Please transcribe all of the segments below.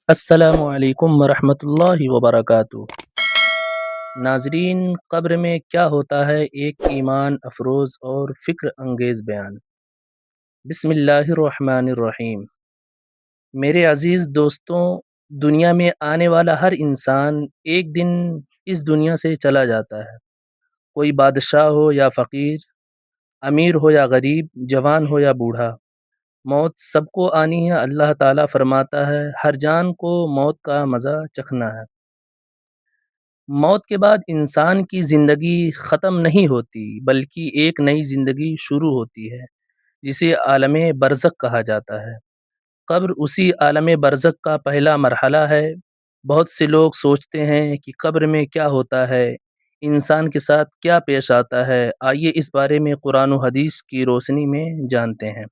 السلام علیکم ورحمۃ اللہ وبرکاتہ۔ ناظرین، قبر میں کیا ہوتا ہے؟ ایک ایمان افروز اور فکر انگیز بیان۔ بسم اللہ الرحمن الرحیم۔ میرے عزیز دوستوں، دنیا میں آنے والا ہر انسان ایک دن اس دنیا سے چلا جاتا ہے۔ کوئی بادشاہ ہو یا فقیر، امیر ہو یا غریب، جوان ہو یا بوڑھا، موت سب کو آنی ہے۔ اللہ تعالیٰ فرماتا ہے، ہر جان کو موت کا مزہ چکھنا ہے۔ موت کے بعد انسان کی زندگی ختم نہیں ہوتی، بلکہ ایک نئی زندگی شروع ہوتی ہے، جسے عالم برزخ کہا جاتا ہے۔ قبر اسی عالم برزخ کا پہلا مرحلہ ہے۔ بہت سے لوگ سوچتے ہیں کہ قبر میں کیا ہوتا ہے، انسان کے ساتھ کیا پیش آتا ہے۔ آئیے اس بارے میں قرآن و حدیث کی روشنی میں جانتے ہیں۔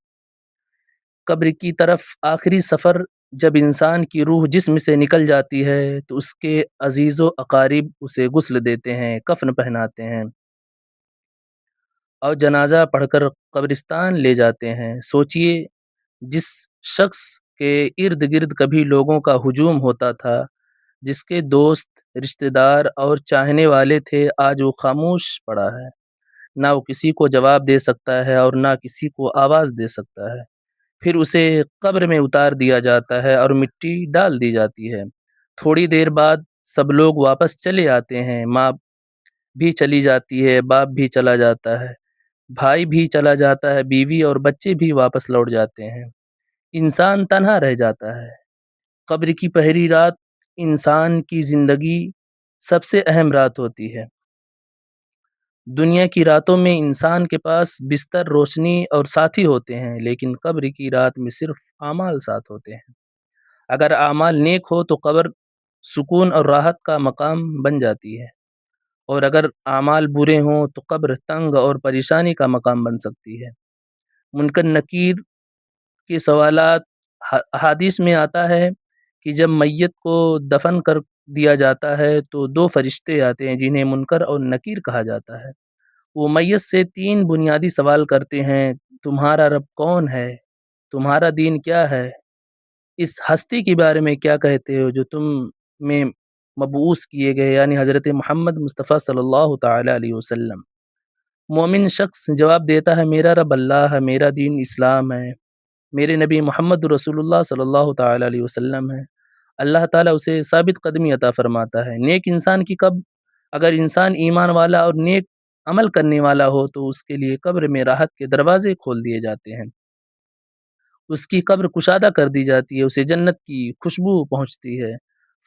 قبر کی طرف آخری سفر، جب انسان کی روح جسم سے نکل جاتی ہے تو اس کے عزیز و اقارب اسے غسل دیتے ہیں، کفن پہناتے ہیں اور جنازہ پڑھ کر قبرستان لے جاتے ہیں۔ سوچئے، جس شخص کے ارد گرد کبھی لوگوں کا ہجوم ہوتا تھا، جس کے دوست، رشتہ دار اور چاہنے والے تھے، آج وہ خاموش پڑا ہے۔ نہ وہ کسی کو جواب دے سکتا ہے اور نہ کسی کو آواز دے سکتا ہے۔ پھر اسے قبر میں اتار دیا جاتا ہے اور مٹی ڈال دی جاتی ہے۔ تھوڑی دیر بعد سب لوگ واپس چلے آتے ہیں۔ ماں بھی چلی جاتی ہے، باپ بھی چلا جاتا ہے، بھائی بھی چلا جاتا ہے، بیوی اور بچے بھی واپس لوٹ جاتے ہیں۔ انسان تنہا رہ جاتا ہے۔ قبر کی پہلی رات انسان کی زندگی سب سے اہم رات ہوتی ہے۔ دنیا کی راتوں میں انسان کے پاس بستر، روشنی اور ساتھی ہوتے ہیں، لیکن قبر کی رات میں صرف اعمال ساتھ ہوتے ہیں۔ اگر اعمال نیک ہو تو قبر سکون اور راحت کا مقام بن جاتی ہے، اور اگر اعمال برے ہوں تو قبر تنگ اور پریشانی کا مقام بن سکتی ہے۔ منکر نکیر کے سوالات، احادیث میں آتا ہے کہ جب میت کو دفن کر دیا جاتا ہے تو دو فرشتے آتے ہیں جنہیں منکر اور نکیر کہا جاتا ہے۔ وہ میت سے تین بنیادی سوال کرتے ہیں: تمہارا رب کون ہے؟ تمہارا دین کیا ہے؟ اس ہستی کے بارے میں کیا کہتے ہو جو تم میں مبعوث کیے گئے، یعنی حضرت محمد مصطفیٰ صلی اللہ تعالی علیہ وسلم۔ مومن شخص جواب دیتا ہے، میرا رب اللہ ہے، میرا دین اسلام ہے، میرے نبی محمد رسول اللہ صلی اللہ تعالی علیہ وسلم ہے۔ اللہ تعالیٰ اسے ثابت قدمی عطا فرماتا ہے۔ نیک انسان کی قبر، اگر انسان ایمان والا اور نیک عمل کرنے والا ہو تو اس کے لیے قبر میں راحت کے دروازے کھول دیے جاتے ہیں۔ اس کی قبر کشادہ کر دی جاتی ہے، اسے جنت کی خوشبو پہنچتی ہے۔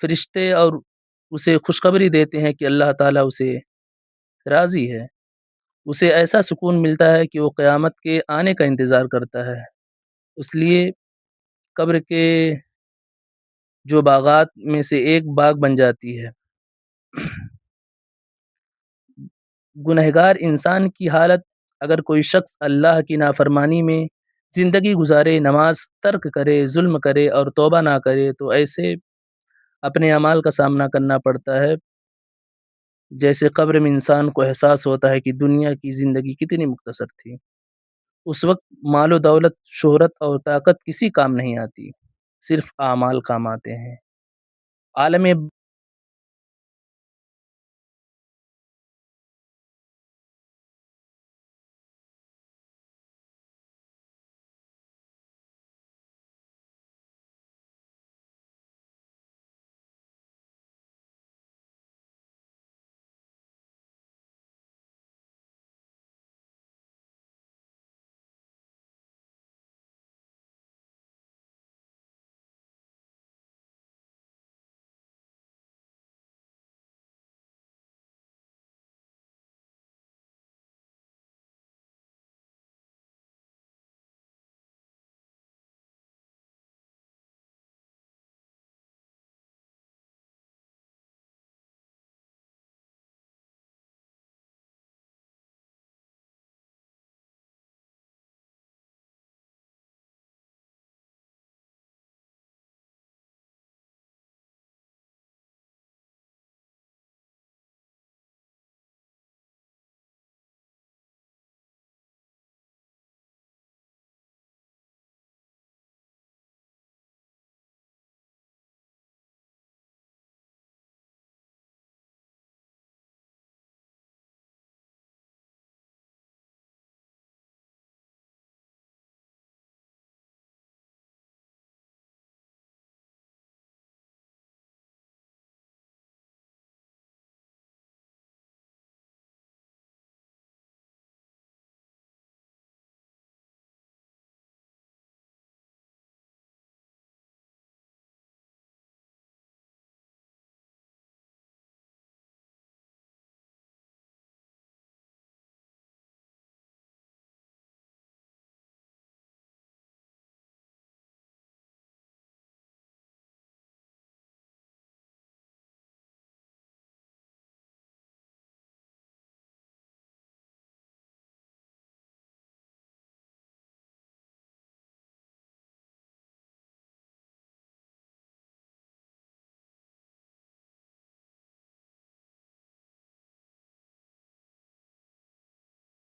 فرشتے اور اسے خوشخبری دیتے ہیں کہ اللہ تعالیٰ اسے راضی ہے۔ اسے ایسا سکون ملتا ہے کہ وہ قیامت کے آنے کا انتظار کرتا ہے۔ اس لیے قبر کے جو باغات میں سے ایک باغ بن جاتی ہے۔ گنہگار انسان کی حالت، اگر کوئی شخص اللہ کی نافرمانی میں زندگی گزارے، نماز ترک کرے، ظلم کرے اور توبہ نہ کرے تو ایسے اپنے اعمال کا سامنا کرنا پڑتا ہے۔ جیسے قبر میں انسان کو احساس ہوتا ہے کہ دنیا کی زندگی کتنی مختصر تھی۔ اس وقت مال و دولت، شہرت اور طاقت کسی کام نہیں آتی، صرف اعمال کام آتے ہیں۔ عالم